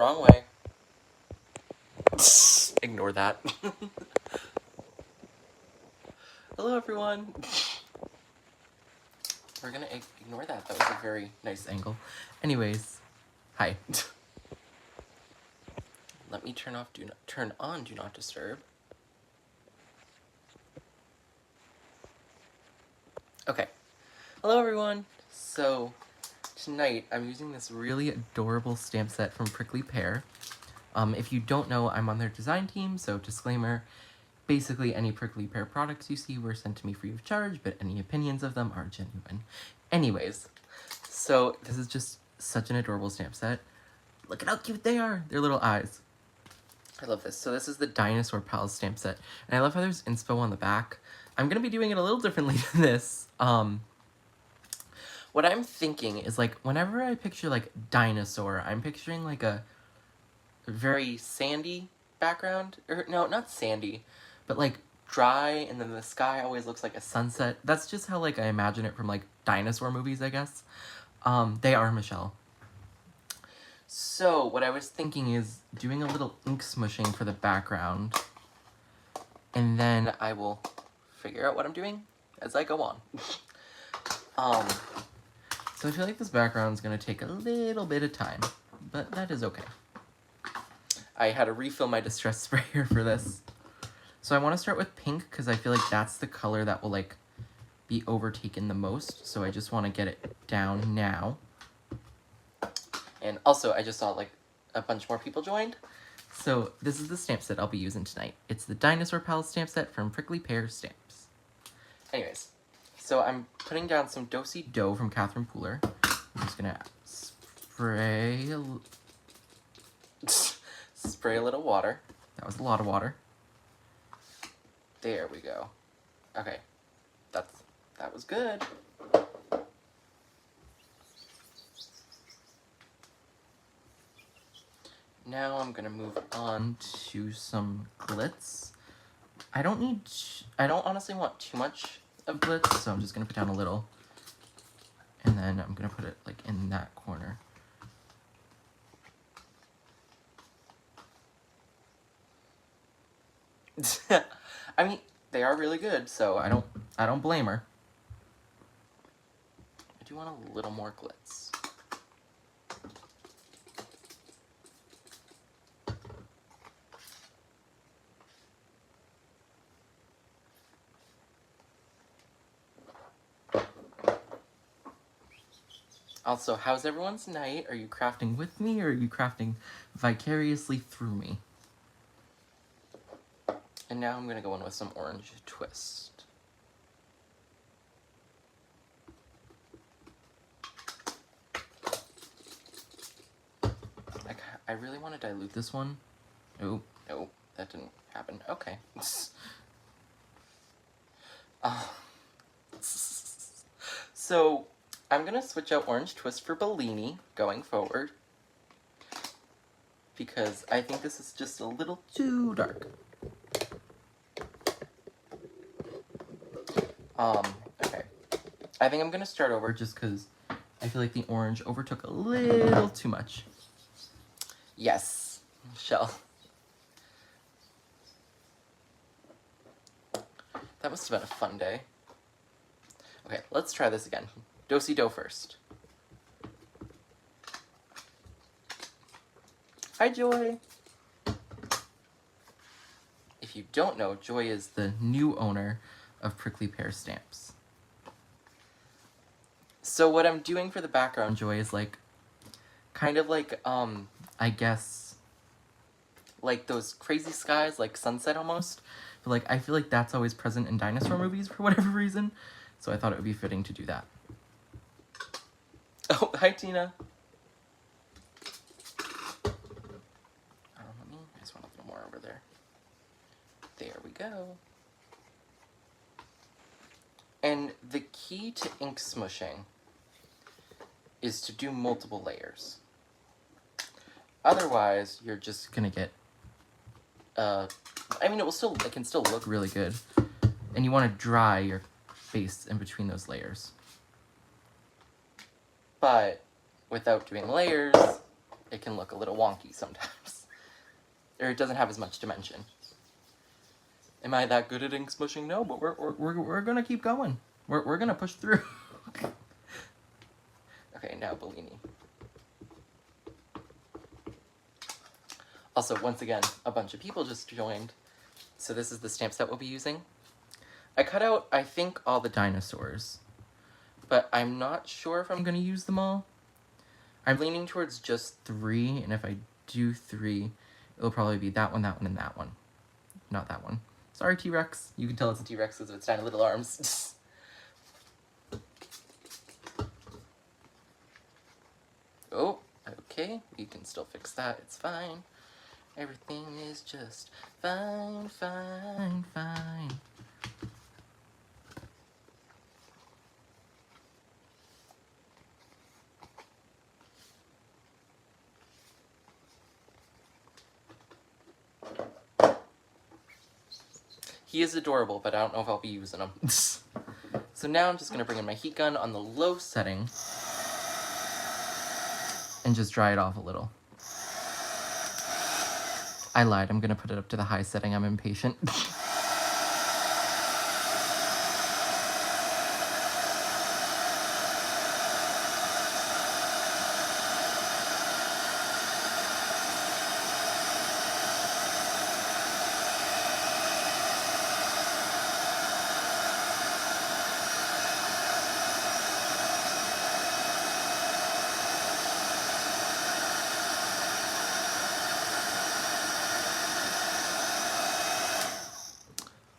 Wrong way. Ignore that. Hello, everyone. We're gonna ignore that. That was a very nice angle. Anyways, hi. Let me turn on Do Not Disturb. Okay. Hello, everyone. So tonight I'm using this really adorable stamp set from Prickley Pear. If you don't know, I'm on their design team, so disclaimer, basically any Prickley Pear products you see were sent to me free of charge, but any opinions of them are genuine. Anyways, so this is just such an adorable stamp set. Look at how cute they are, their little eyes. I love this. So this is the Dinosaur Pals stamp set, and I love how there's inspo on the back. I'm going to be doing it a little differently than this. What I'm thinking is, like, whenever I picture, like, dinosaur, I'm picturing, like, a very sandy background. Or, no, not sandy, but, like, dry, and then the sky always looks like a sunset. That's just how, like, I imagine it from, like, dinosaur movies, I guess. They are Michelle. So, what I was thinking is doing a little ink smushing for the background, and then I will figure out what I'm doing as I go on. So I feel like this background is going to take a little bit of time, but that is okay. I had to refill my distress sprayer for this. So I want to start with pink because I feel like that's the color that will, like, be overtaken the most. So I just want to get it down now. And also, I just saw, like, a bunch more people joined. So this is the stamp set I'll be using tonight. It's the Dinosaur Pals stamp set from Prickley Pear Stamps. Anyways, so I'm putting down some Do-Si-Do from Catherine Pooler. I'm just going to spray a little water. That was a lot of water. There we go. Okay, that was good. Now I'm gonna move on to some glitz. I don't honestly want too much of glitz, so I'm just gonna put down a little. And then I'm gonna put it, like, in that corner. I mean, they are really good, so I don't blame her. I do want a little more glitz. Also, how's everyone's night? Are you crafting with me, or are you crafting vicariously through me? And now I'm gonna go in with some orange twist. I really want to dilute this one. Oh, no, that didn't happen. Okay. So, I'm gonna switch out orange twist for Bellini going forward, because I think this is just a little too dark. Okay. I think I'm gonna start over just because I feel like the orange overtook a little too much. Yes, Michelle. That must have been a fun day. Okay, let's try this again. Do-Si-Do first. Hi, Joy. If you don't know, Joy is the new owner of Prickley Pear Stamps. So what I'm doing for the background, Joy, is, like, kind of like, I guess, like those crazy skies, like sunset almost. But, like, I feel like that's always present in dinosaur movies for whatever reason. So I thought it would be fitting to do that. Oh, hi, Tina. I just want a little more over there. There we go. And the key to ink smushing is to do multiple layers. Otherwise, you're just gonna get, I mean, it can still look really good. And you want to dry your face in between those layers. But without doing layers, it can look a little wonky sometimes. Or it doesn't have as much dimension. Am I that good at ink smushing? No, but we're gonna keep going. We're gonna push through. Okay, now Bellini. Also, once again, a bunch of people just joined. So this is the stamp set we'll be using. I cut out, I think, all the dinosaurs. But I'm not sure if I'm going to use them all. I'm leaning towards just 3, and if I do 3, it'll probably be that one, and that one. Not that one. Sorry, T-Rex. You can tell it's a T-Rex because of its tiny little arms. Oh, okay. We can still fix that. It's fine. Everything is just fine, fine, fine. He is adorable, but I don't know if I'll be using him. So now I'm just going to bring in my heat gun on the low setting and just dry it off a little. I lied, I'm going to put it up to the high setting, I'm impatient.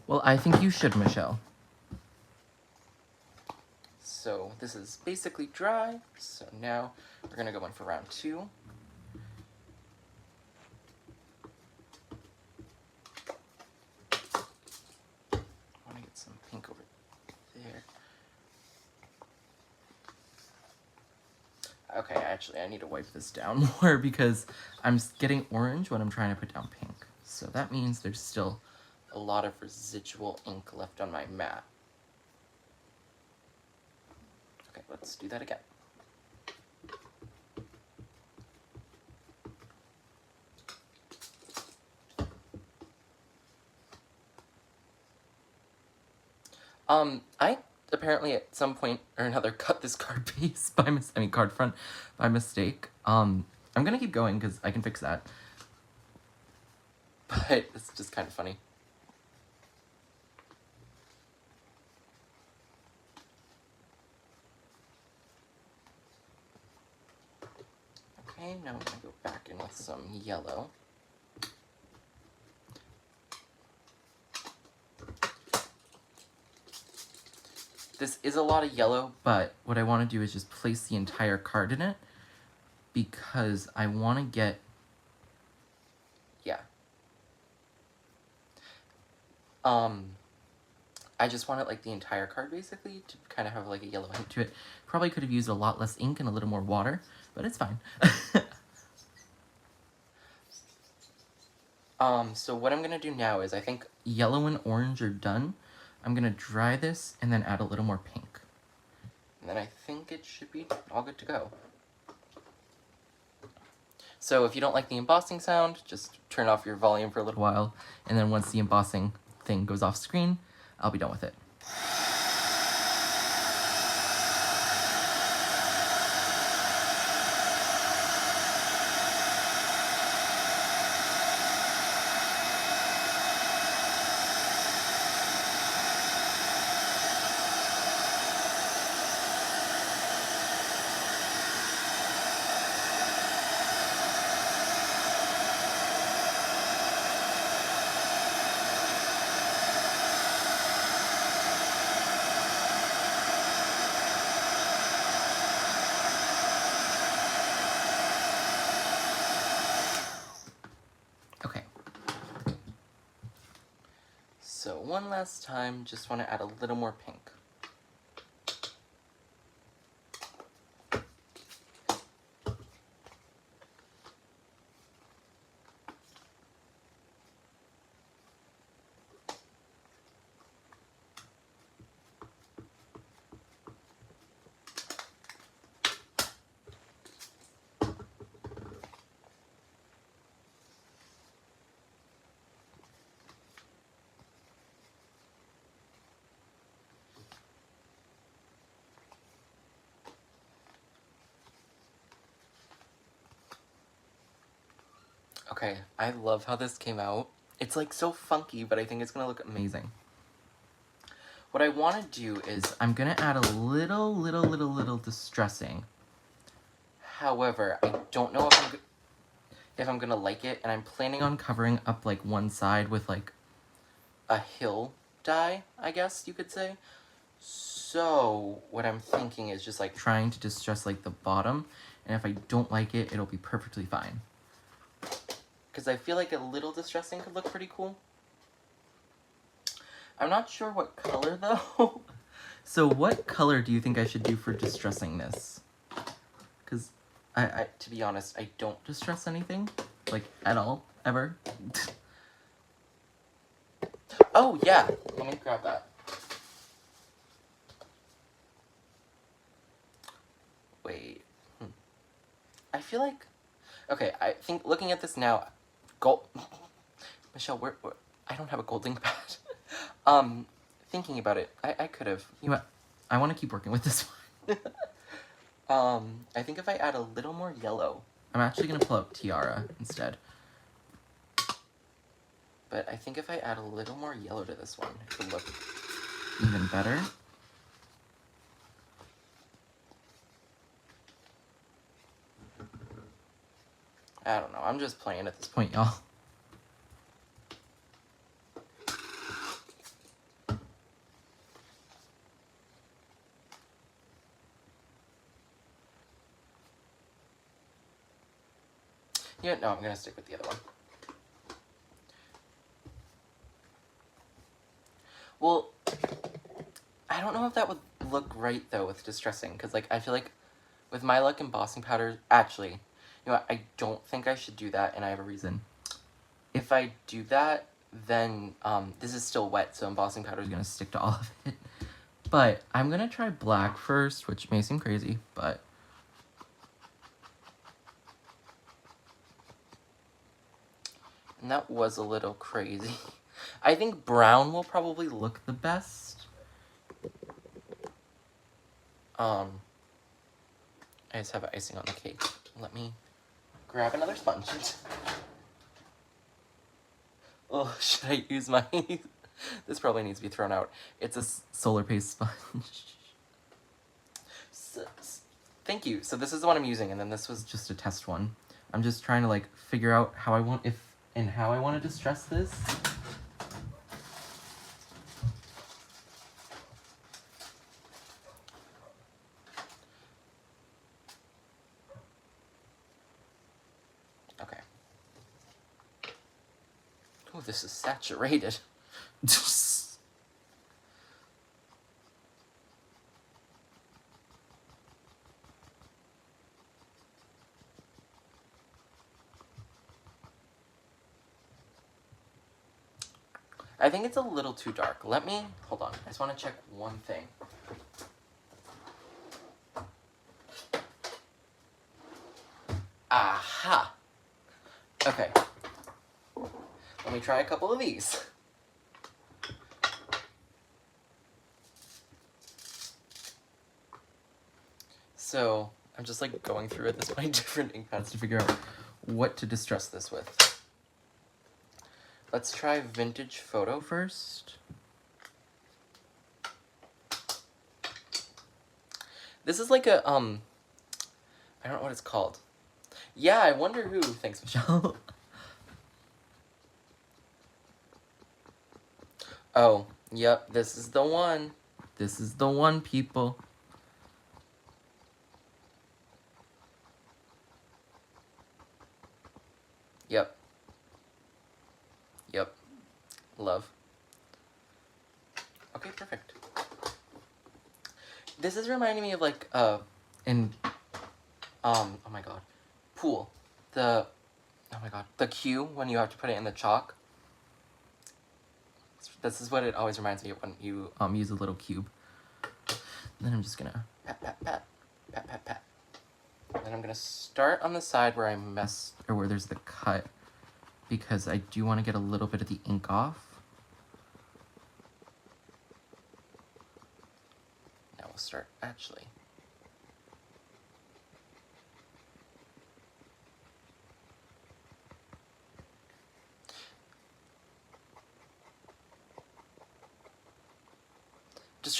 Well, I think you should, Michelle. So this is basically dry, so now we're going to go in for round 2. I want to get some pink over there. Okay, actually, I need to wipe this down more because I'm getting orange when I'm trying to put down pink. So that means there's still a lot of residual ink left on my mat. Okay, let's do that again. I apparently at some point or another cut this card base by card front by mistake. I'm gonna keep going because I can fix that. But it's just kind of funny. Okay, now I'm gonna go back in with some yellow. This is a lot of yellow, but what I want to do is just place the entire card in it because I want to get, yeah. I just want it like the entire card basically to kind of have like a yellow hint to it. Probably could have used a lot less ink and a little more water, but it's fine. So what I'm going to do now is I think yellow and orange are done. I'm going to dry this and then add a little more pink. And then I think it should be all good to go. So if you don't like the embossing sound, just turn off your volume for a little while, and then once the embossing thing goes off screen, I'll be done with it. Okay. So one last time, just want to add a little more pink. Okay, I love how this came out. It's like so funky, but I think it's gonna look amazing. What I want to do is I'm gonna add a little distressing. However, I don't know if I'm gonna like it, and I'm planning on covering up like one side with like a hill dye, I guess you could say. So what I'm thinking is just like trying to distress like the bottom, and if I don't like it, it'll be perfectly fine. Because I feel like a little distressing could look pretty cool. I'm not sure what color though. So what color do you think I should do for distressing this? Because I to be honest, I don't distress anything, like at all, ever. Oh yeah, let me grab that. Wait, I feel like, okay, I think looking at this now, gold, Michelle, where I don't have a gold ink pad. Thinking about it, I could have, you know what, I want to keep working with this one. I think if I add a little more yellow, I'm actually going to pull out Tiara instead. But I think if I add a little more yellow to this one, it would look even better. I don't know, I'm just playing at this point, y'all. Yeah, no, I'm gonna stick with the other one. Well, I don't know if that would look right, though, with distressing, because, like, I feel like with my luck embossing powder, actually, you know what, I don't think I should do that, and I have a reason. If I do that, then, this is still wet, so embossing powder is gonna stick to all of it. But I'm gonna try black first, which may seem crazy, but... And that was a little crazy. I think brown will probably look the best. I just have icing on the cake. Let me grab another sponge. Oh, should I use my... This probably needs to be thrown out. It's a solar paste sponge. Thank you. So this is the one I'm using, and then this was just a test one. I'm just trying to like figure out how I want how I want to distress this. Okay. Oh, this is saturated. I think it's a little too dark. Hold on. I just want to check one thing. Aha! Okay. Let me try a couple of these. So, I'm just like going through at this point different ink pads to figure out what to distress this with. Let's try Vintage Photo first. This is like a, I don't know what it's called. Yeah, I wonder who. Thanks, Michelle. Oh, yep, this is the one. This is the one, people. Yep. Yep. Love. Okay, perfect. This is reminding me of like, oh my god, Pool. Oh my god, the cue when you have to put it in the chalk. This is what it always reminds me of when you use a little cube. And then I'm just gonna pat, pat, pat, pat, pat, pat. And then I'm gonna start on the side where where there's the cut, because I do want to get a little bit of the ink off. Now we'll start, actually.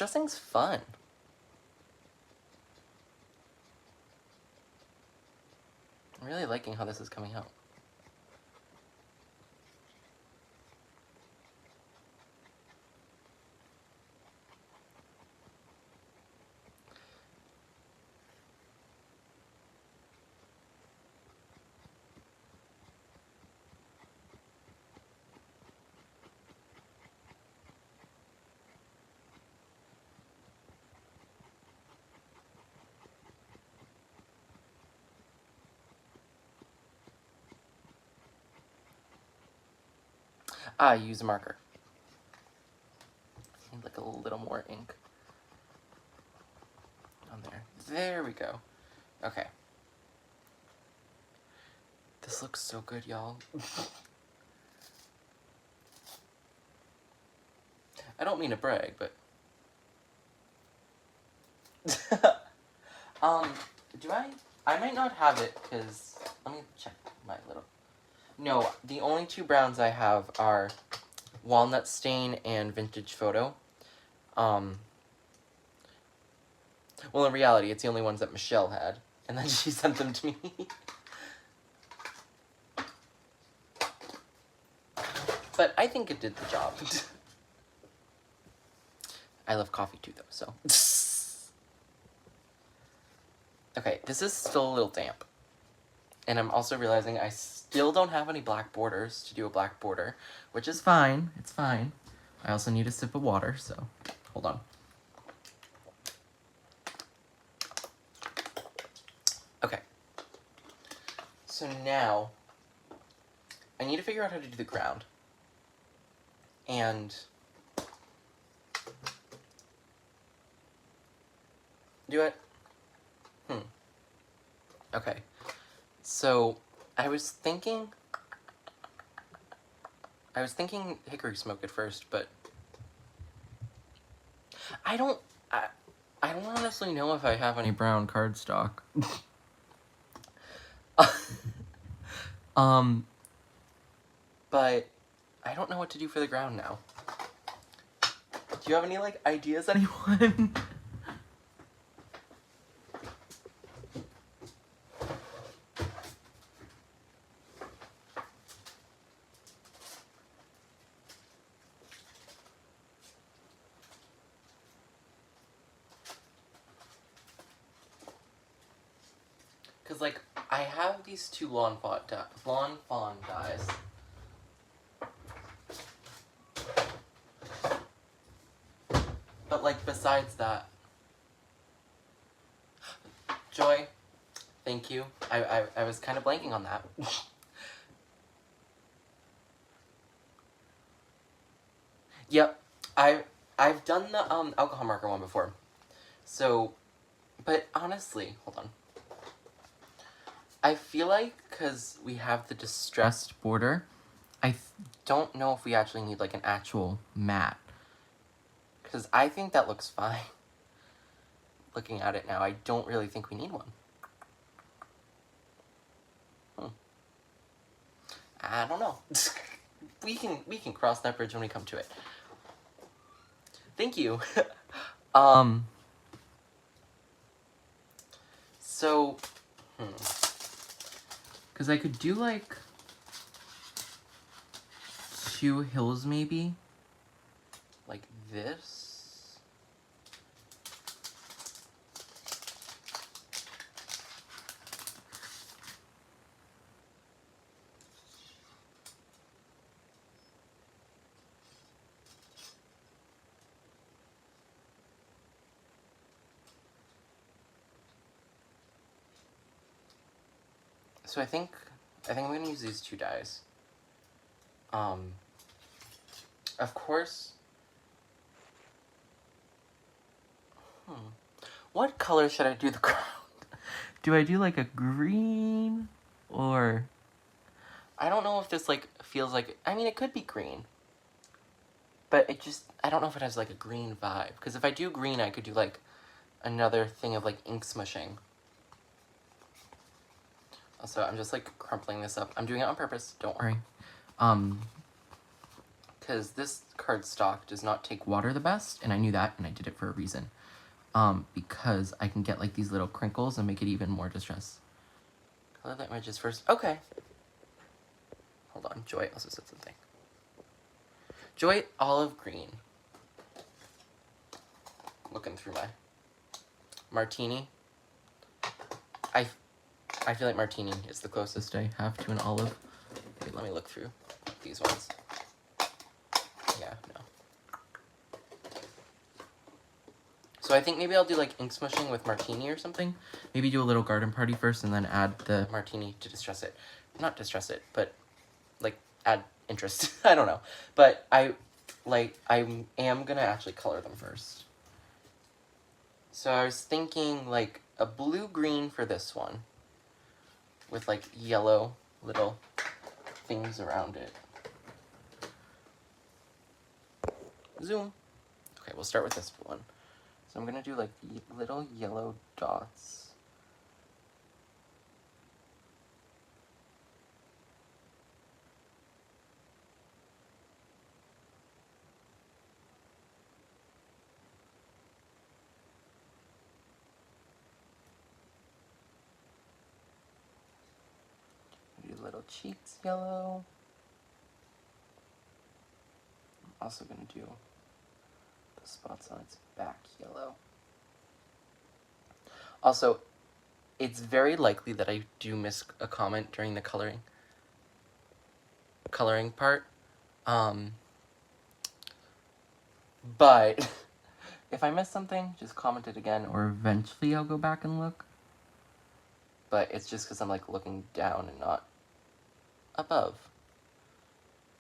Distressing's fun. I'm really liking how this is coming out. Use a marker. Need like a little more ink on there. There we go. Okay. This looks so good, y'all. I don't mean to brag, but... I might not have it, because... Let me check my little... No, the only two browns I have are Walnut Stain and Vintage Photo. Well, in reality, it's the only ones that Michelle had, and then she sent them to me. But I think it did the job. I love coffee too, though, so... Okay, this is still a little damp. And I'm also realizing I still don't have any black borders to do a black border, which is fine. It's fine. I also need a sip of water, so hold on. Okay. So now, I need to figure out how to do the ground. And... do it? Okay. So, I was thinking hickory smoke at first, but I don't honestly know if I have any brown cardstock. But I don't know what to do for the ground now. Do you have any, like, ideas, anyone? Because, like, I have these two Lawn Fawn dies. But, like, besides that... Joy, thank you. I was kind of blanking on that. Yep, I've done the alcohol marker one before. So, but honestly, hold on. I feel like, because we have the distressed border, I don't know if we actually need, like, an actual mat. Because I think that looks fine. Looking at it now, I don't really think we need one. I don't know. we can cross that bridge when we come to it. Thank you. So, because I could do, like, 2 hills, maybe? Like this? So I think I'm gonna use these 2 dies. Of course. What color should I do the ground? Do I do like a green or... I don't know if this like feels like... I mean, it could be green. But it just... I don't know if it has like a green vibe. Because if I do green, I could do like another thing of like ink smushing. Also, I'm just like crumpling this up. I'm doing it on purpose, don't worry. Because because this cardstock does not take water the best, and I knew that, and I did it for a reason. Because I can get like these little crinkles and make it even more distressed. Color the images first. Okay. Hold on, Joy also said something. Joy, olive green. Looking through my martini. I feel like martini is the closest I have to an olive. Wait, let me look through these ones. Yeah, no. So I think maybe I'll do like ink smushing with martini or something. Maybe do a little garden party first and then add the martini to distress it. Not distress it, but like add interest. I don't know. But I am gonna actually color them first. So I was thinking like a blue-green for this one with like yellow little things around it. Zoom. Okay, we'll start with this one. So I'm gonna do like little yellow dots. Do little cheeks yellow. I'm also gonna do the spots on its back yellow. Also, it's very likely that I do miss a comment during the coloring part. But if I miss something, just comment it again, or eventually I'll go back and look. But it's just because I'm like looking down and not above.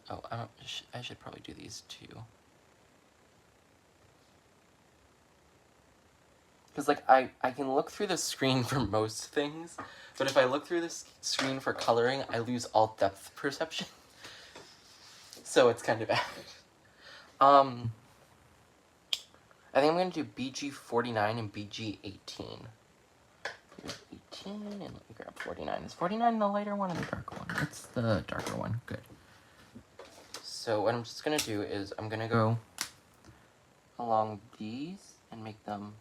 Oh, I should probably do these too. Because like I can look through the screen for most things, but if I look through this screen for coloring, I lose all depth perception. So it's kind of bad. I think I'm going to do BG49 and BG18. Here's 18, and let me grab 49. Is 49 the lighter one or the darker one? It's the darker one. Good. So what I'm just going to do is I'm going to go along these and make them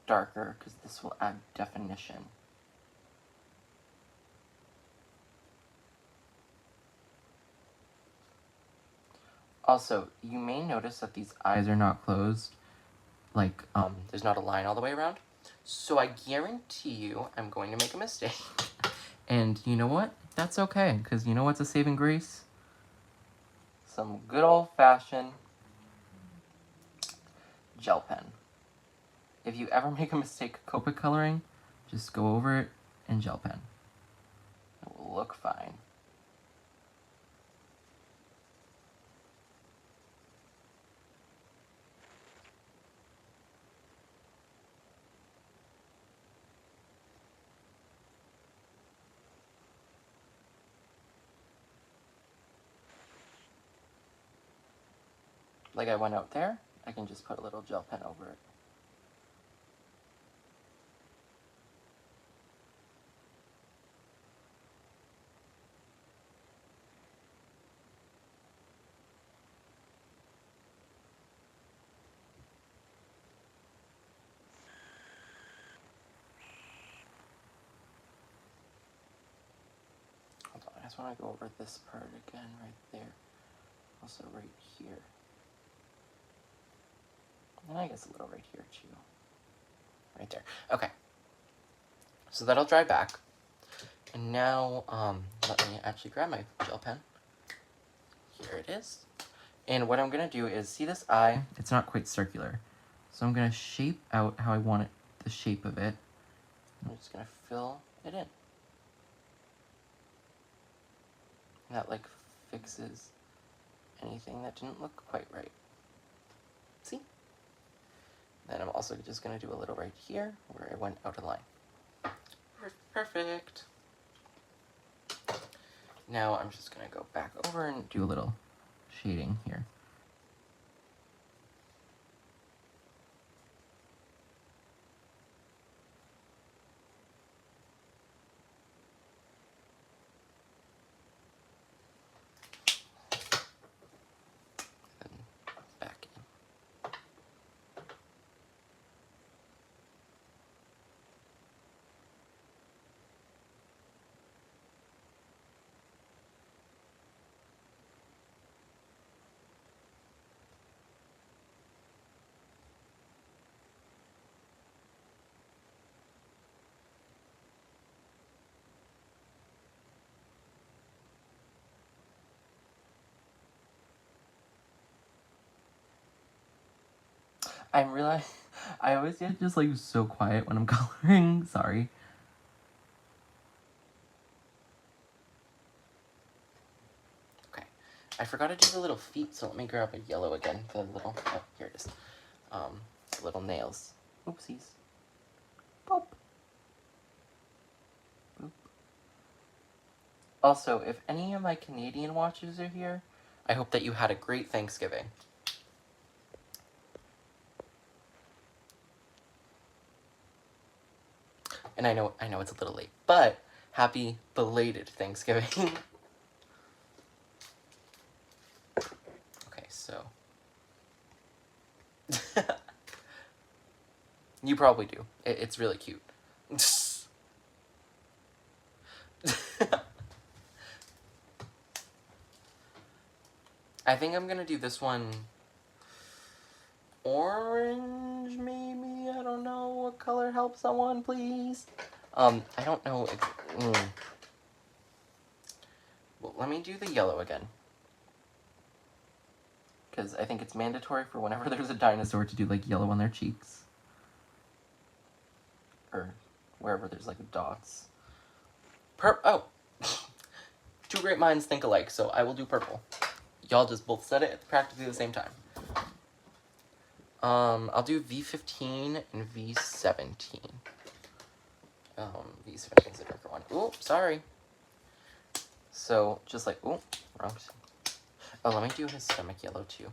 darker, because this will add definition. Also, you may notice that these eyes are not closed. Like, there's not a line all the way around. So I guarantee you I'm going to make a mistake. And you know what? That's okay, because you know what's a saving grace? Some good old-fashioned gel pen. If you ever make a mistake Copic coloring, just go over it and gel pen. It will look fine. Like I went out there, I can just put a little gel pen over it. Hold on, I just want to go over this part again right there. Also right here. And I guess a little right here too. Right there. Okay. So that'll dry back. And now, let me actually grab my gel pen. Here it is. And what I'm going to do is, see this eye? It's not quite circular. So I'm going to shape out how I want it, the shape of it. I'm just going to fill it in. That, like, fixes anything that didn't look quite right. See? Then I'm also just going to do a little right here, where I went out of line. Perfect. Now I'm just going to go back over and do a little shading here. I'm really... I always get just, like, so quiet when I'm coloring. Sorry. Okay. I forgot to do the little feet, so let me grab a yellow again for the little... Oh, here it is. Little nails. Oopsies. Boop. Boop. Also, if any of my Canadian watchers are here, I hope that you had a great Thanksgiving. And I know it's a little late, but happy belated Thanksgiving. Okay, so. You probably do. It's really cute. I think I'm gonna do this one orange, maybe? I don't know. What color? Help someone, please. I don't know. Well, let me do the yellow again. Because I think it's mandatory for whenever there's a dinosaur to do, like, yellow on their cheeks. Or wherever there's, like, dots. Oh! Two great minds think alike, so I will do purple. Y'all just both said it at practically the same time. I'll do V15 and V17. V17 is the darker one. Ooh, sorry. So, just like, ooh, wrong. Oh, let me do his stomach yellow, too.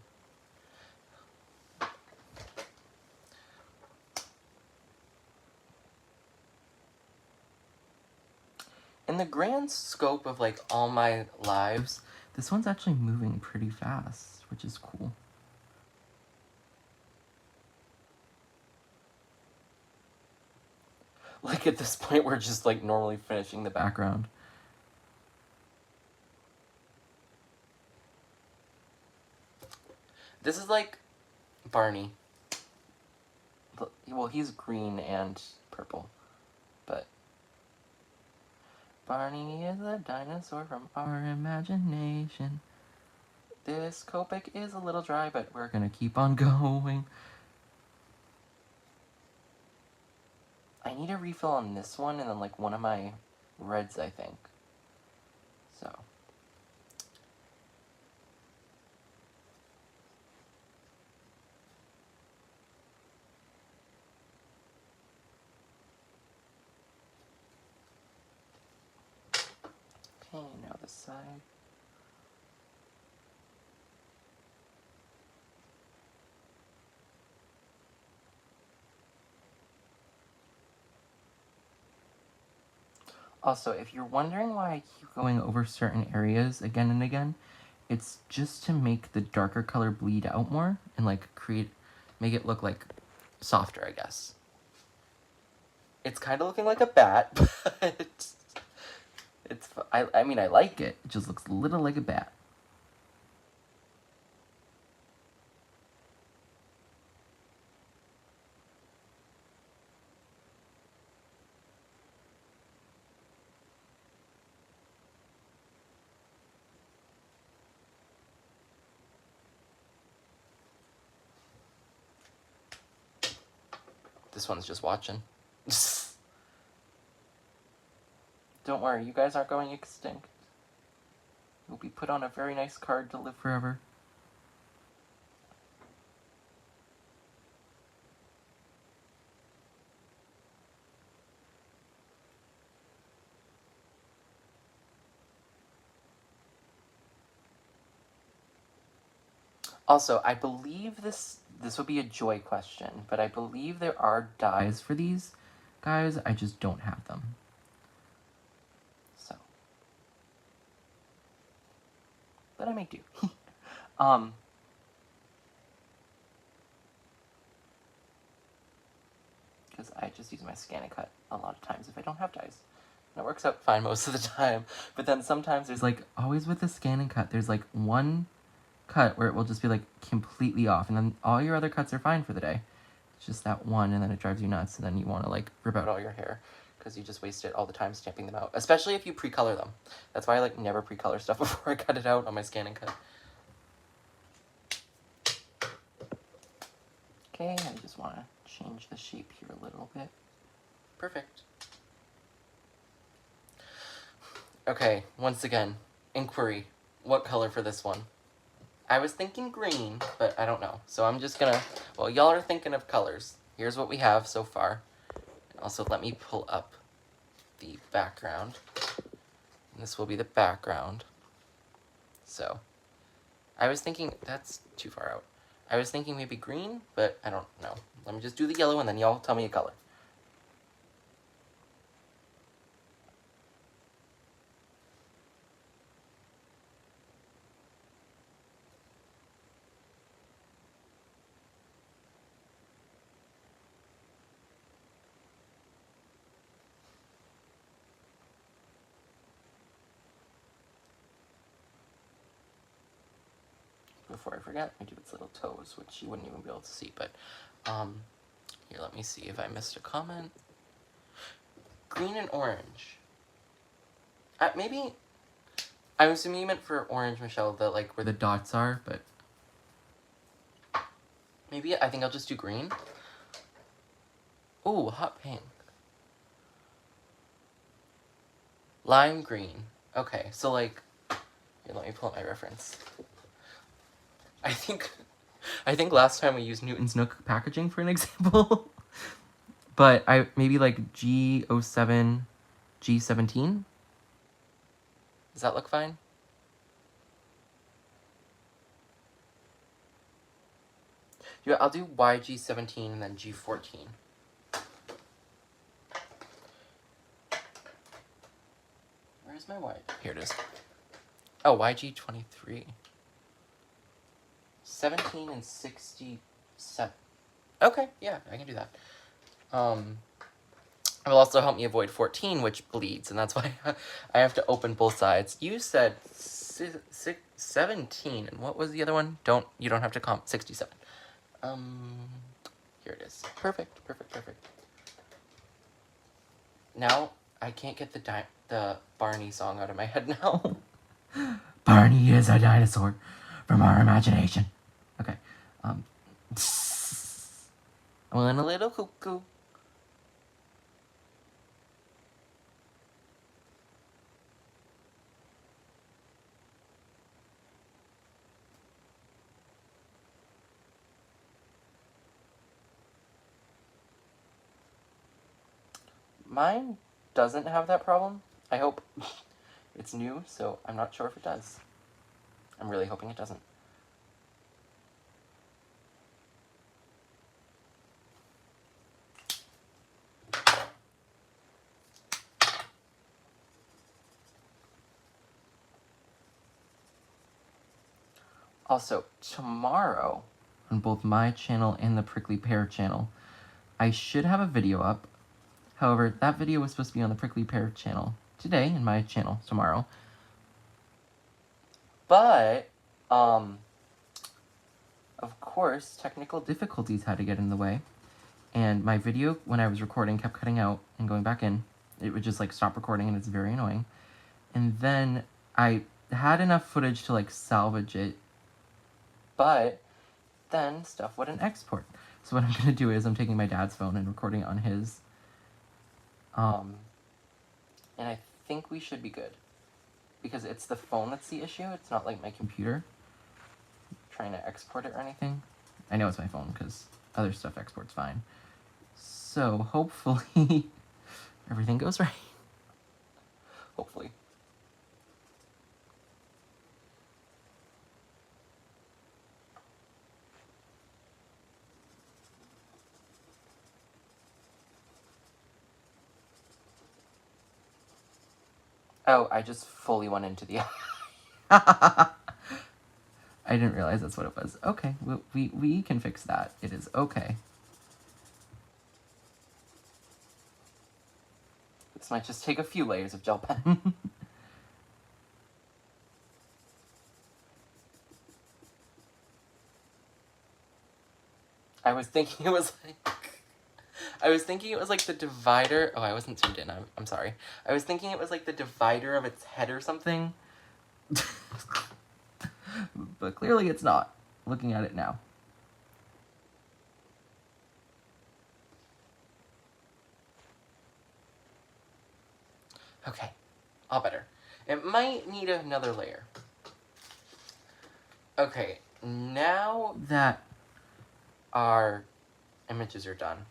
In the grand scope of, like, all my lives, this one's actually moving pretty fast, which is cool. Like, at this point, we're just, like, normally finishing the background. This is like Barney. Well, he's green and purple, but Barney is a dinosaur from our imagination. This Copic is a little dry, but we're gonna keep on going. I need a refill on this one and then, like, one of my reds, I think. So. Okay, now this side. Also, if you're wondering why I keep going over certain areas again and again, it's just to make the darker color bleed out more and, like, make it look, like, softer, I guess. It's kind of looking like a bat, but I mean, I like it. It just looks a little like a bat. This one's just watching. Don't worry, you guys aren't going extinct. You'll be put on a very nice card to live forever. Also, I believe this would be a joy question, but I believe there are dies for these guys. I just don't have them. So. But I may do. Because I just use my scan and cut a lot of times if I don't have dies. And it works out fine most of the time. But then sometimes there's, like, always with the scan and cut, there's, like, one cut where it will just be, like, completely off, and then all your other cuts are fine for the day. It's just that one, and then it drives you nuts, and then you want to, like, rip out all your hair because you just wasted all the time stamping them out, especially if you pre-color them. That's why I, like, never pre-color stuff before I cut it out on my scan and cut. Okay, I just want to change the shape here a little bit. Perfect. Okay, once again, inquiry. What color for this one? I was thinking green, but I don't know. So I'm just gonna, well, y'all are thinking of colors. Here's what we have so far. Also, let me pull up the background. And this will be the background. So, I was thinking, that's too far out. I was thinking maybe green, but I don't know. Let me just do the yellow and then y'all tell me a color. Before I forget, I do its little toes, which you wouldn't even be able to see, but, here, let me see if I missed a comment. Green and orange. Maybe, I'm assuming you meant for orange, Michelle, the, like, where the dots are, but maybe, I think I'll just do green. Ooh, hot pink. Lime green. Okay, so, like, here, let me pull up my reference. I think last time we used Newton's Nook packaging for an example. But maybe like G07, G17? Does that look fine? Yeah, I'll do YG17 and then G14. Where's my Y? Here it is. Oh, YG23. 17 and 67. Okay, yeah, I can do that. It will also help me avoid 14, which bleeds, and that's why I have to open both sides. You said 17, and what was the other one? You don't have to comp 67. Here it is. Perfect. Now, I can't get the Barney song out of my head now. Barney is a dinosaur from our imagination. Okay. I'm going a little cuckoo. Mine doesn't have that problem. I hope. It's new, so I'm not sure if it does. I'm really hoping it doesn't. Also, tomorrow, on both my channel and the Prickley Pear channel, I should have a video up. However, that video was supposed to be on the Prickley Pear channel today, and my channel tomorrow. But, of course, technical difficulties had to get in the way. And my video, when I was recording, kept cutting out and going back in. It would just, like, stop recording, and it's very annoying. And then I had enough footage to, like, salvage it, but then stuff wouldn't export. So what I'm going to do is I'm taking my dad's phone and recording it on his. And I think we should be good. Because it's the phone that's the issue. It's not, like, my computer. I'm trying to export it or anything. I know it's my phone because other stuff exports fine. So hopefully everything goes right. Hopefully. Oh, I just fully went into the eye. I didn't realize that's what it was. Okay, we can fix that. It is okay. This might just take a few layers of gel pen. I was thinking it was like the divider. Oh, I wasn't zoomed in. I'm sorry. I was thinking it was like the divider of its head or something. But clearly it's not, looking at it now. Okay, all better. It might need another layer. Okay, now that our images are done.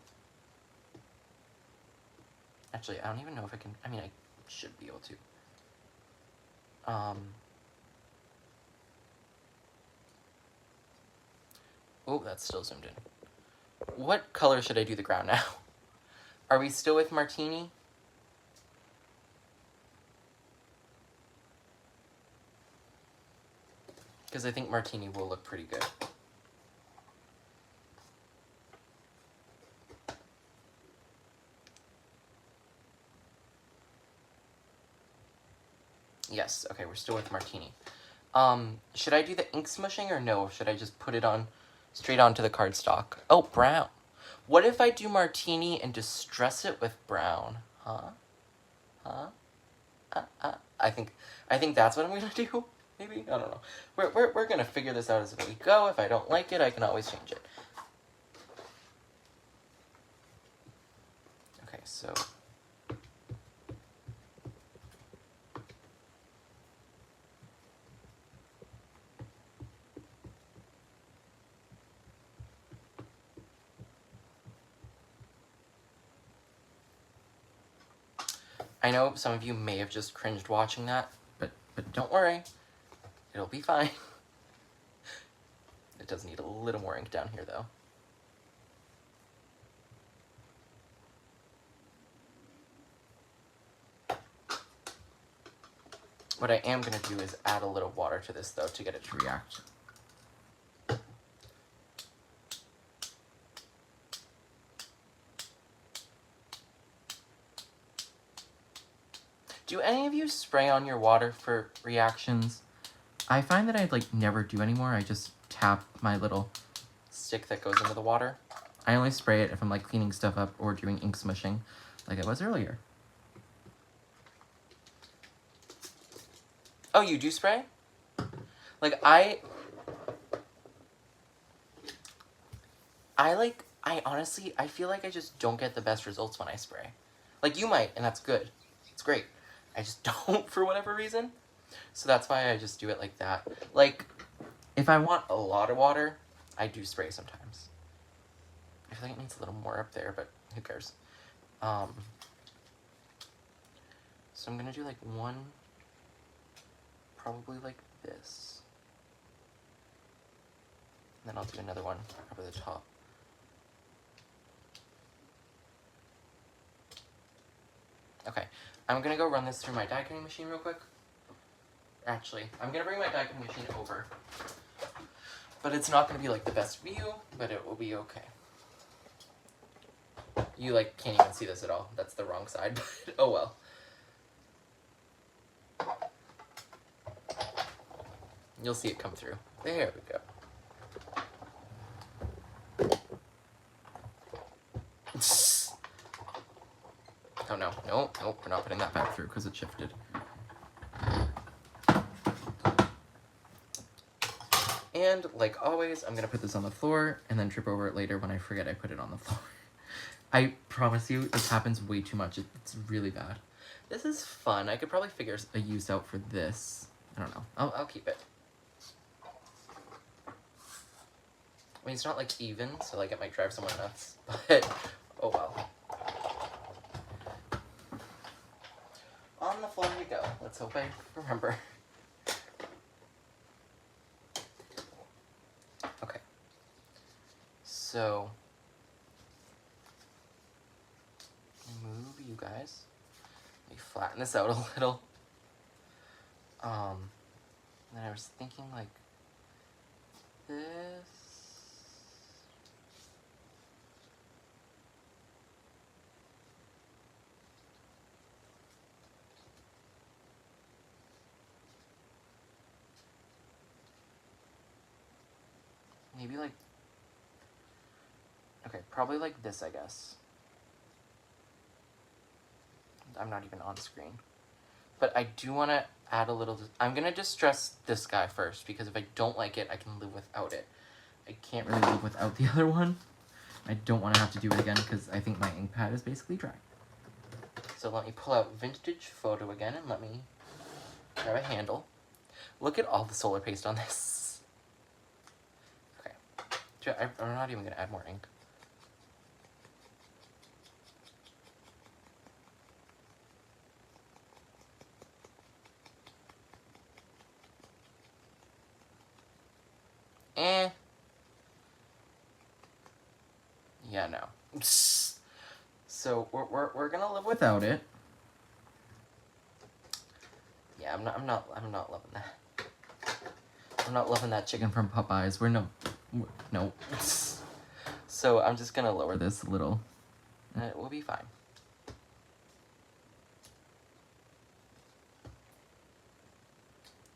Actually, I don't even know if I can, I mean, I should be able to. Oh, that's still zoomed in. What color should I do the ground now? Are we still with Martini? Because I think Martini will look pretty good. Yes, okay, we're still with Martini. Should I do the ink smushing or no? Should I just put it on straight onto the cardstock? Oh, brown. What if I do Martini and distress it with brown? Huh? Huh? I think that's what I'm gonna do. Maybe? I don't know. We're gonna figure this out as we go. If I don't like it, I can always change it. Okay, so I know some of you may have just cringed watching that, but don't worry. It'll be fine. It does need a little more ink down here, though. What I am going to do is add a little water to this, though, to get it to react. Do any of you spray on your water for reactions? I find that I never do anymore. I just tap my little stick that goes into the water. I only spray it if I'm cleaning stuff up or doing ink smushing like I was earlier. Oh, you do spray? I honestly, I feel like I just don't get the best results when I spray. You might, and that's good. It's great. I just don't for whatever reason. So that's why I just do it like that. If I want a lot of water, I do spray sometimes. I feel like it needs a little more up there, but who cares? So I'm gonna do one, probably like this. And then I'll do another one over the top. Okay, I'm gonna go run this through my die cutting machine real quick. Actually, I'm gonna bring my die cutting machine over. But it's not gonna be the best view, but it will be okay. You can't even see this at all. That's the wrong side, but oh well. You'll see it come through. There we go. Oh no, nope, we're not putting that back through because it shifted. And like always, I'm gonna put this on the floor and then trip over it later when I forget I put it on the floor. I promise you, this happens way too much. It's really bad. This is fun. I could probably figure a use out for this. I don't know. I'll keep it. I mean, it's not even, so it might drive someone nuts, but oh well. On the floor we go. Let's hope I remember. Okay. So, move you guys. Let me flatten this out a little. And I was thinking this. Maybe okay, probably this, I guess. I'm not even on screen. But I do want to add a little, I'm going to distress this guy first, because if I don't like it, I can live without it. I can't really live without the other one. I don't want to have to do it again, because I think my ink pad is basically dry. So let me pull out vintage photo again and let me grab a handle. Look at all the solar paste on this. Okay. I'm not even going to add more ink. Yeah, no. So we're gonna live without it. Yeah, I'm not loving that. I'm not loving that chicken from Popeyes. No. So I'm just gonna lower this a little. And it will be fine.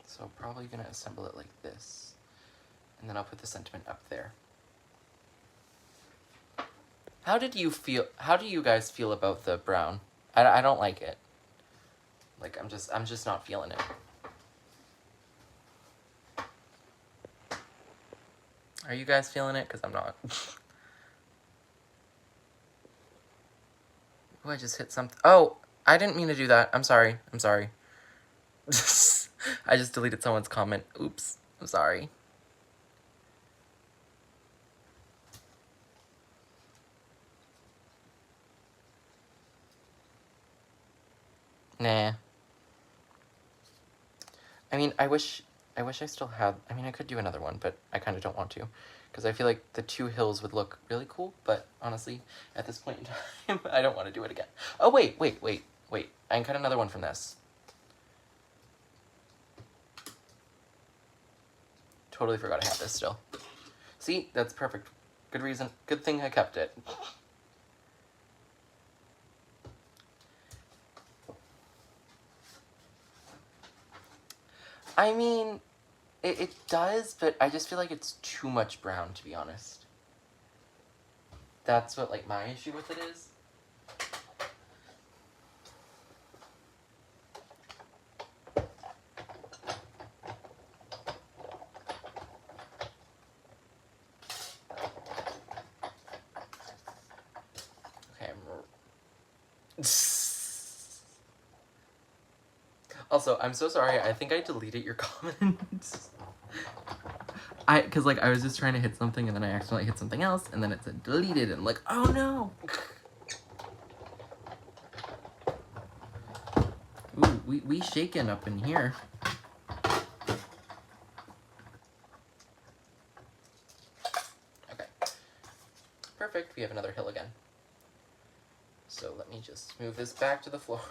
So probably gonna assemble it like this. And then I'll put the sentiment up there. How do you guys feel about the brown? I don't like it. Like, I'm just not feeling it. Are you guys feeling it? Because I'm not. Oh, I just hit something. Oh, I didn't mean to do that. I'm sorry. I just deleted someone's comment. Oops. I'm sorry. Nah. I mean, I wish I still had... I mean, I could do another one, but I kind of don't want to. Because I feel like the two hills would look really cool, but honestly, at this point in time, I don't want to do it again. Oh, wait. I can cut another one from this. Totally forgot I had this still. See? That's perfect. Good reason. Good thing I kept it. I mean, it does, but I just feel like it's too much brown, to be honest. That's what, like, my issue with it is. Okay, Also, I'm so sorry. I think I deleted your comments. Because, like, I was just trying to hit something, and then I accidentally hit something else, and then it said deleted, and I'm like, oh no! Ooh, we shaking up in here. Okay. Perfect. We have another hill again. So let me just move this back to the floor.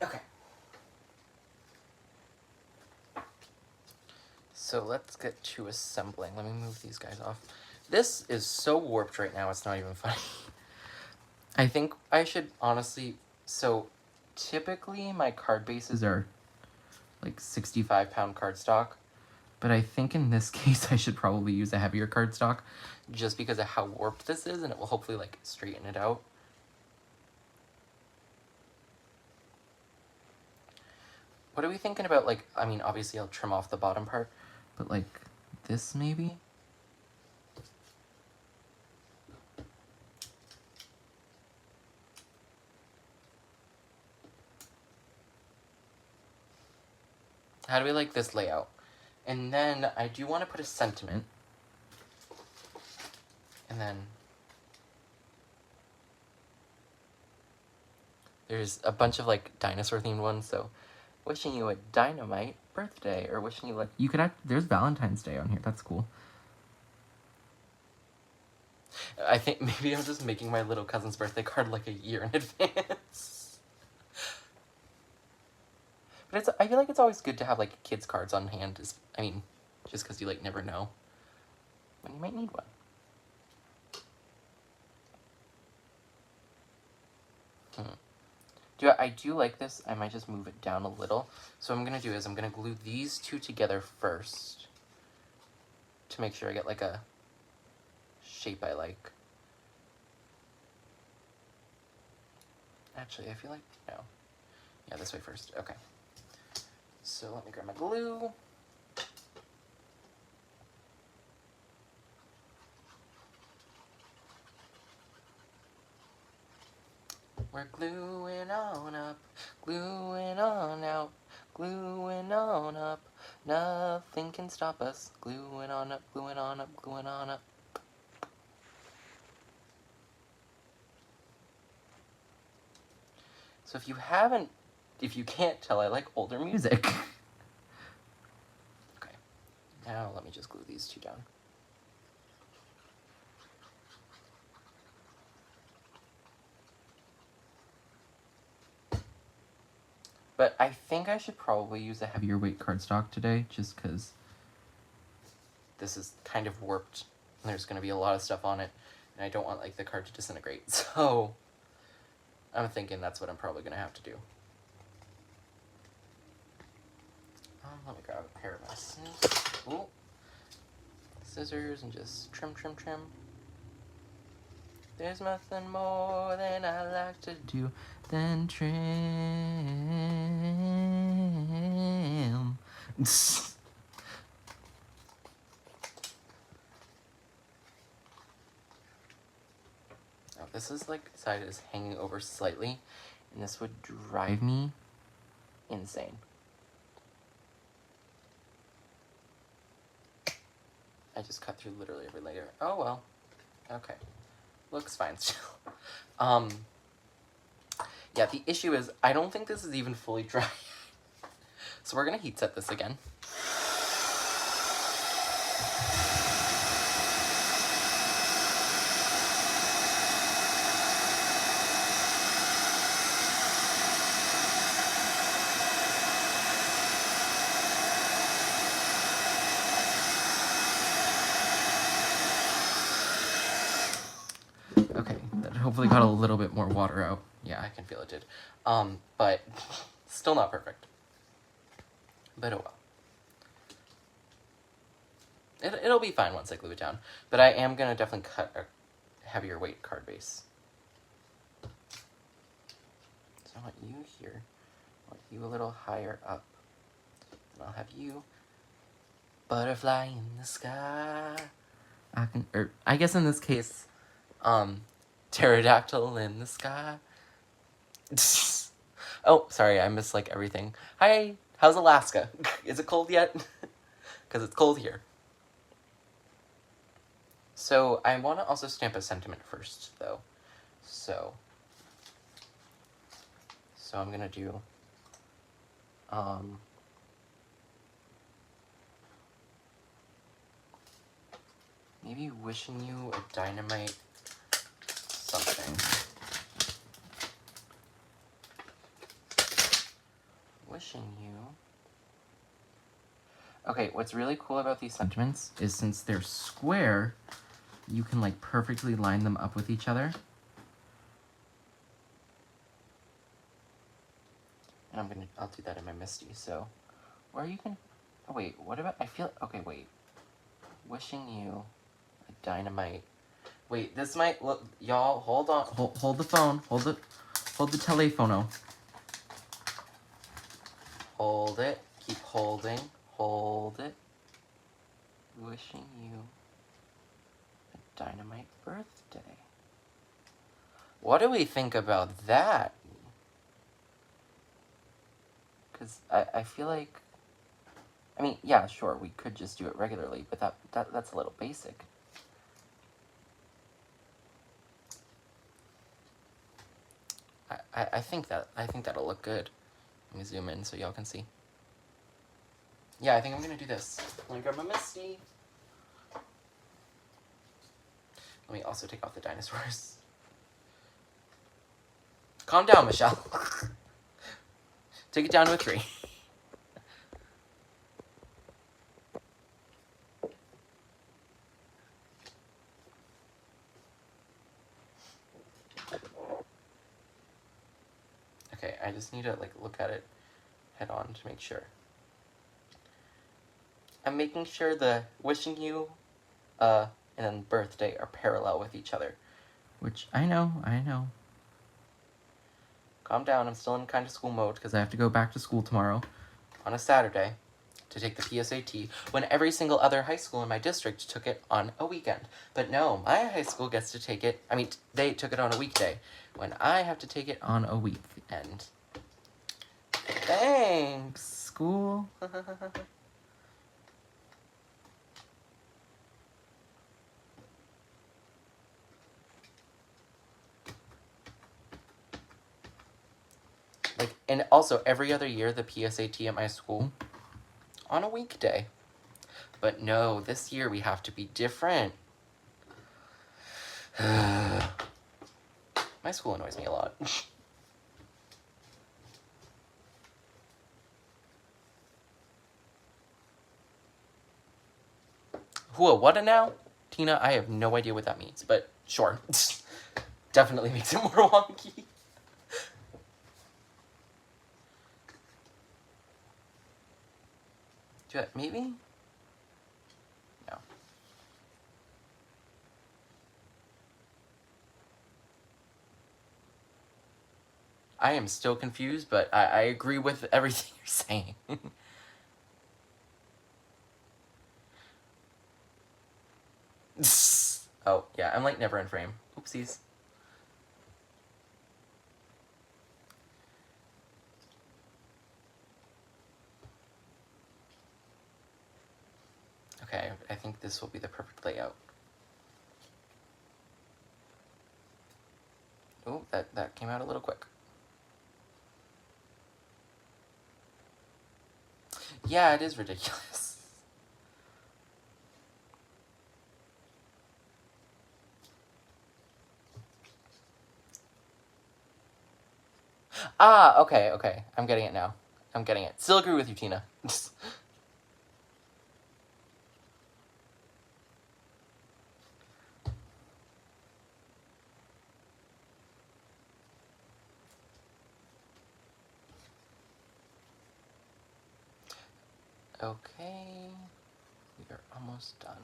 Okay. So let's get to assembling. Let me move these guys off. This is so warped right now, it's not even funny. I think I should honestly... So, typically my card bases are like 65-pound cardstock. But I think in this case I should probably use a heavier cardstock just because of how warped this is, and it will hopefully, like, straighten it out. What are we thinking about, like... I mean, obviously I'll trim off the bottom part, but, like, this maybe? How do we like this layout? And then I do want to put a sentiment. And then there's a bunch of, like, dinosaur themed ones, so wishing you a dynamite birthday, or wishing you, like, you could there's Valentine's Day on here. That's cool. I think maybe I'm just making my little cousin's birthday card like a year in advance. But I feel like it's always good to have, like, kids' cards on hand. I mean, just because you, like, never know when you might need one. I do like this. I might just move it down a little. So what I'm going to do is I'm going to glue these two together first to make sure I get, like, a shape I like. Actually, I feel like... No. Yeah, this way first. Okay. So So let me grab my glue. We're gluing on up, gluing on out, gluing on up. Nothing can stop us. Gluing on up, gluing on up, gluing on up. So if you can't tell, I like older music. Okay, now let me just glue these two down. But I think I should probably use a heavier weight cardstock today, just because this is kind of warped. And there's going to be a lot of stuff on it, and I don't want like the card to disintegrate. So I'm thinking that's what I'm probably going to have to do. Let me grab a pair of my scissors and just trim. There's nothing more than I like to do than trim. Now this is like side is hanging over slightly, and this would drive me insane. I just cut through literally every layer. Oh well. Okay. Looks fine still. Yeah, the issue is I don't think this is even fully dry. So we're gonna heat set this again. Okay, that hopefully got a little bit more water out. Yeah, I can feel it did. But still not perfect. But oh well. It'll be fine once I glue it down. But I am going to definitely cut a heavier weight card base. So I want you here. I want you a little higher up. And I'll have you butterfly in the sky. I guess in this case, pterodactyl in the sky. Oh, sorry, I missed like everything. Hi, how's Alaska? Is it cold yet? Because it's cold here. So I want to also stamp a sentiment first, though. So I'm gonna do maybe wishing you a dynamite something. Wishing you. Okay, what's really cool about these sentiments is since they're square, you can like perfectly line them up with each other. And I'll do that in my Misty, so. Or you can, oh wait, what about, okay, wait. Wishing you a dynamite. Wait, this might look, y'all, hold on, hold the phone, hold the telephono. Hold it, keep holding, hold it. Wishing you a dynamite birthday. What do we think about that? Because I feel like, I mean, yeah, sure, we could just do it regularly, but that's a little basic. I think that'll look good. Let me zoom in so y'all can see. Yeah, I think I'm gonna do this. Let me grab my Misty. Let me also take off the dinosaurs. Calm down, Michelle. Take it down to a 3. Okay, I just need to like look at it head on to make sure. I'm making sure the wishing you and then birthday are parallel with each other. Which I know. Calm down, I'm still in kind of school mode because I have to go back to school tomorrow. on a Saturday to take the PSAT when every single other high school in my district took it on a weekend. But no, my high school gets to take it, they took it on a weekday when I have to take it on a weekend. Thanks, school. And also, every other year, the PSAT at my school on a weekday. But no, this year we have to be different. My school annoys me a lot. What now? Tina, I have no idea what that means, but sure. Definitely makes it more wonky. Maybe? No. I am still confused, but I agree with everything you're saying. Oh, yeah, I'm like never in frame. Oopsies. Okay, I think this will be the perfect layout. Oh, that came out a little quick. Yeah, it is ridiculous. Ah, okay. I'm getting it now. I'm getting it. Still agree with you, Tina. Okay, we are almost done.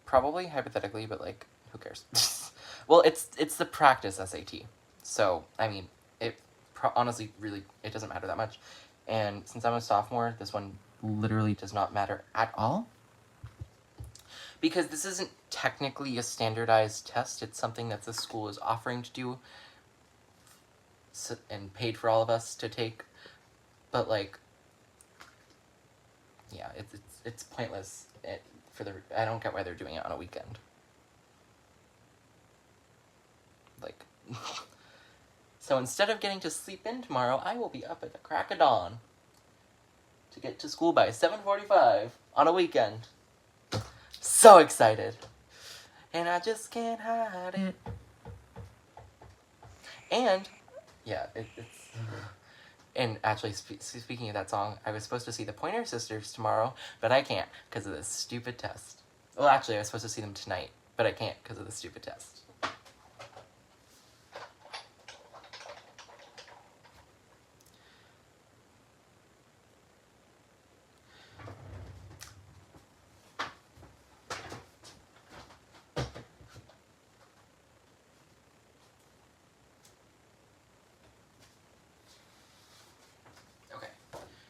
Probably hypothetically, but like, who cares? Well, it's the practice SAT, so it honestly really it doesn't matter that much. And since I'm a sophomore, this one literally does not matter at all, because this isn't technically a standardized test. It's something that the school is offering to do and paid for all of us to take, but like, yeah, it's pointless. I don't get why they're doing it on a weekend. Like, so instead of getting to sleep in tomorrow, I will be up at the crack of dawn to get to school by 7:45 on a weekend. So excited. And I just can't hide it. And, yeah, it's... And actually, speaking of that song, I was supposed to see the Pointer Sisters tomorrow, but I can't because of this stupid test. Well, actually, I was supposed to see them tonight, but I can't because of the stupid test.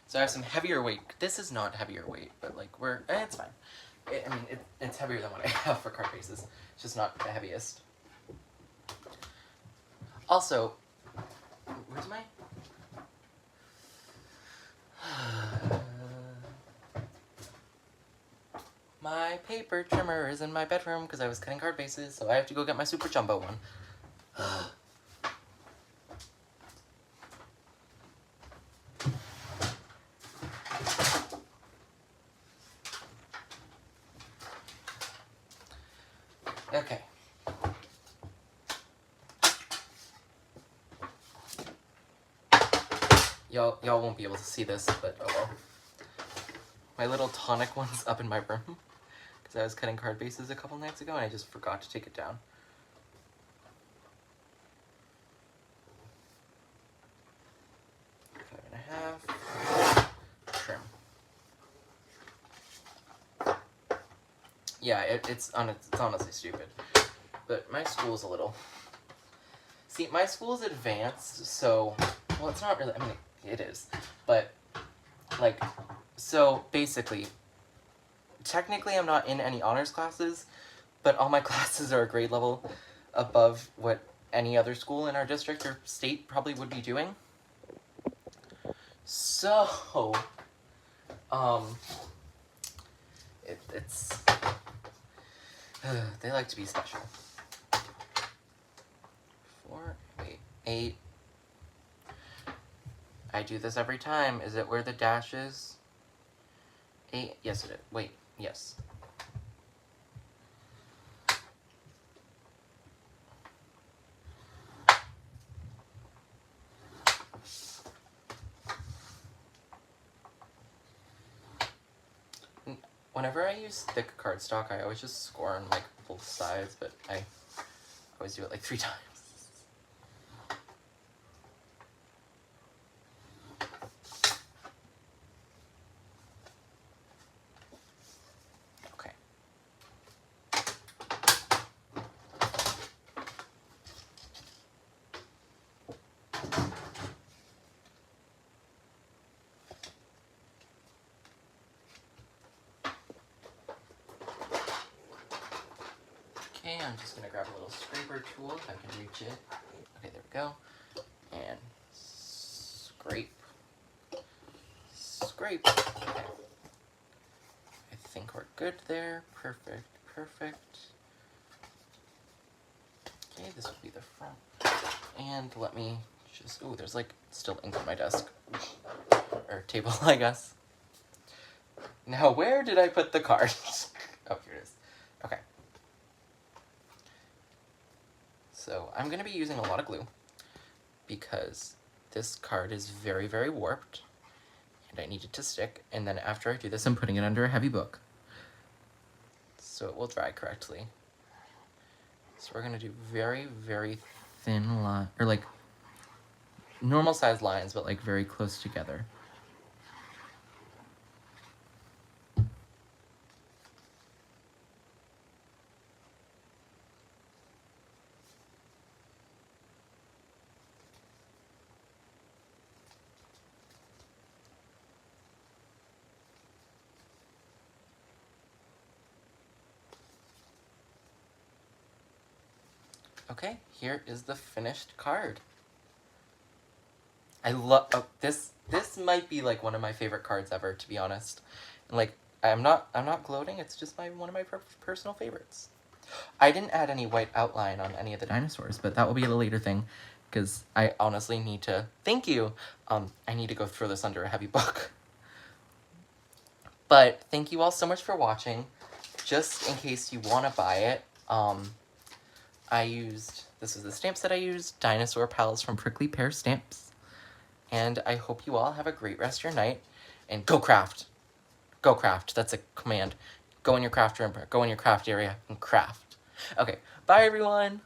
So I have some heavier weight. This is not heavier weight, but like it's fine. It's heavier than what I have for card bases. It's just not the heaviest. Also, where's my... My paper trimmer is in my bedroom because I was cutting card bases, so I have to go get my super jumbo one. Okay. Y'all won't be able to see this, but oh well. My little tonic one's up in my room because I was cutting card bases a couple nights ago and I just forgot to take it down. Yeah, it's honestly stupid. But my school's a little See, my school is advanced, so, well, it's not really, I mean, it is, but, like, so, basically, technically I'm not in any honors classes, but all my classes are a grade level above what any other school in our district or state probably would be doing. So, it's, they like to be special. 4, wait, 8. I do this every time. Is it where the dash is? 8, yes it is. Wait, yes. Whenever I use thick cardstock, I always just score on, like, both sides, but I always do it, like, 3 times. Okay. Okay, I'm just gonna grab a little scraper tool if I can reach it. Okay, there we go. And scrape. Scrape. Okay. I think we're good there. Perfect, perfect. Okay, this will be the front. And let me just, ooh, there's like still ink on my desk. Or table, I guess. Now, where did I put the card? Oh, here it is. Okay. So I'm going to be using a lot of glue because this card is very, very warped and I need it to stick. And then after I do this, I'm putting it under a heavy book so it will dry correctly. So we're going to do very, very thin line, or like normal size lines, but like very close together. Okay, here is the finished card. I love this. This might be like one of my favorite cards ever, to be honest. And like, I'm not gloating. It's just one of my personal favorites. I didn't add any white outline on any of the dinosaurs, but that will be a later thing, because I honestly need to. Thank you. I need to go throw this under a heavy book. But thank you all so much for watching. Just in case you want to buy it, this is the stamps that I used, Dinosaur Pals from Prickley Pear Stamps. And I hope you all have a great rest of your night, and go craft. Go craft, that's a command. Go in your craft room, go in your craft area, and craft. Okay, bye everyone!